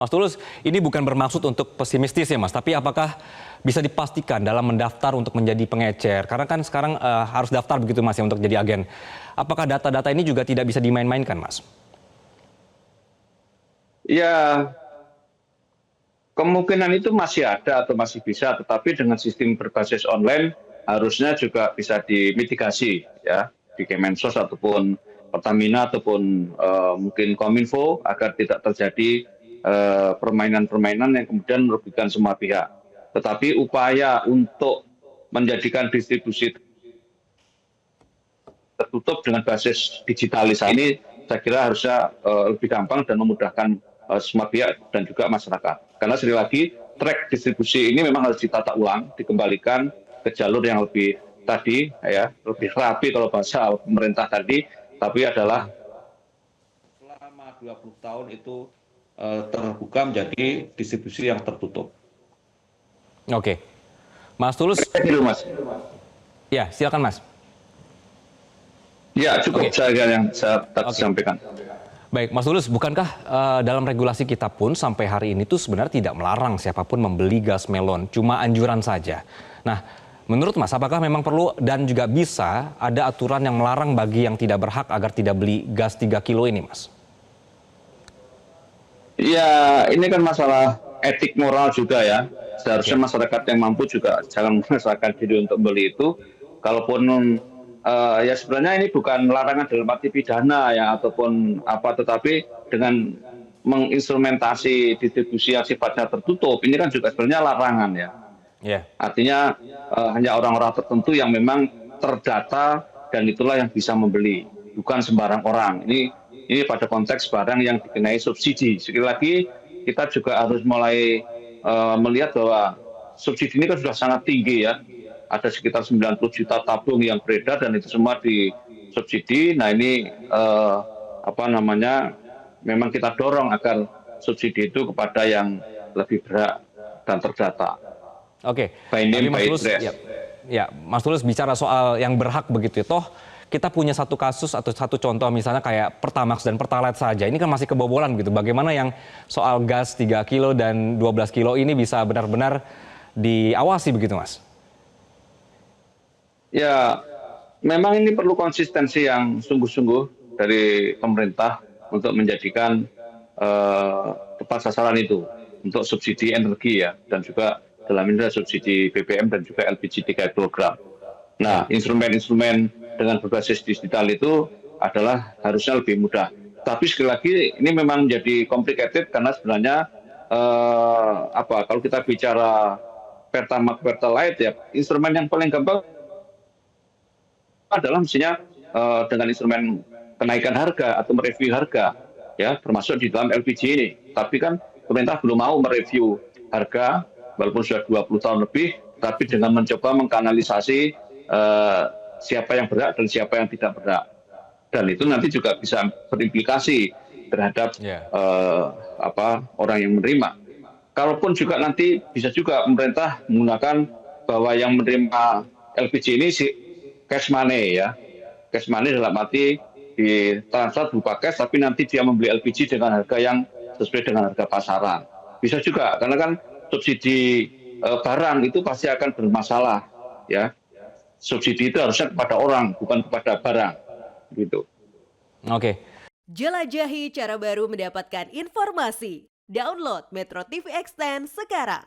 Mas Tulus, ini bukan bermaksud untuk pesimistis ya Mas, tapi apakah bisa dipastikan dalam mendaftar untuk menjadi pengecer? Karena kan sekarang harus daftar begitu Mas ya untuk jadi agen. Apakah data-data ini juga tidak bisa dimain-mainkan Mas? Ya, kemungkinan itu masih ada atau masih bisa, tetapi dengan sistem berbasis online harusnya juga bisa dimitigasi ya di Kemensos ataupun Pertamina ataupun mungkin Kominfo agar tidak terjadi permainan-permainan yang kemudian merugikan semua pihak. Tetapi upaya untuk menjadikan distribusi tertutup dengan basis digitalisasi ini saya kira harusnya lebih gampang dan memudahkan semua pihak dan juga masyarakat. Karena sekali lagi track distribusi ini memang harus ditata ulang, dikembalikan ke jalur yang lebih tadi ya, lebih rapi kalau bahasa pemerintah tadi, tapi adalah selama 20 tahun itu terbuka menjadi distribusi yang tertutup. Oke. Mas Tulus. Itu Mas. Ya, silakan Mas. Ya, cukup saya yang saya sampaikan. Baik, Mas Tulus, bukankah dalam regulasi kita pun sampai hari ini tuh sebenarnya tidak melarang siapapun membeli gas melon, cuma anjuran saja. Nah, menurut Mas, apakah memang perlu dan juga bisa ada aturan yang melarang bagi yang tidak berhak agar tidak beli gas 3 kilo ini, Mas? Ya, ini kan masalah etik moral juga ya. Seharusnya masyarakat yang mampu juga jangan memaksakan diri untuk beli itu. Kalaupun ya sebenarnya ini bukan larangan dalam arti pidana ya ataupun apa, tetapi dengan menginstrumentasi distribusi yang sifatnya tertutup, ini kan juga sebenarnya larangan ya. Yeah. Artinya hanya orang-orang tertentu yang memang terdata dan itulah yang bisa membeli, bukan sembarang orang. Ini pada konteks barang yang dikenai subsidi. Sekali lagi kita juga harus mulai melihat bahwa subsidi ini kan sudah sangat tinggi ya. Ada sekitar 90 juta tabung yang beredar dan itu semua disubsidi. Nah ini apa namanya, memang kita dorong agar subsidi itu kepada yang lebih berhak dan terdata. Oke. By name, by Mas Tulus, address. ya, Mas Tulus bicara soal yang berhak begitu ya. Toh kita punya satu kasus atau satu contoh misalnya kayak Pertamax dan Pertalite saja. Ini kan masih kebobolan gitu. Bagaimana yang soal gas 3 kilo dan 12 kilo ini bisa benar-benar diawasi begitu Mas? Ya, memang ini perlu konsistensi yang sungguh-sungguh dari pemerintah untuk menjadikan tepat sasaran itu untuk subsidi energi ya, dan juga dalam ini adalah subsidi BBM dan juga LPG 3 kg. Nah, instrumen-instrumen dengan berbasis digital itu adalah harusnya lebih mudah. Tapi sekali lagi ini memang menjadi complicated karena sebenarnya kalau kita bicara Pertamax, Pertalite ya, instrumen yang paling gampang adalah mestinya dengan instrumen kenaikan harga atau mereview harga ya, termasuk di dalam LPG ini. Tapi kan pemerintah belum mau mereview harga walaupun sudah 20 tahun lebih, tapi dengan mencoba mengkanalisasi siapa yang berhak dan siapa yang tidak berhak. Dan itu nanti juga bisa berimplikasi terhadap orang yang menerima. Kalaupun juga nanti bisa juga pemerintah menggunakan bahwa yang menerima LPG ini cash money ya. Cash money dalam arti ditransfer berupa cash, tapi nanti dia membeli LPG dengan harga yang sesuai dengan harga pasaran. Bisa juga, karena kan subsidi barang itu pasti akan bermasalah ya. Subsidi itu harusnya kepada orang, bukan kepada barang. Gitu. Oke. Jelajahi cara baru mendapatkan informasi. Download Metro TV Extend sekarang.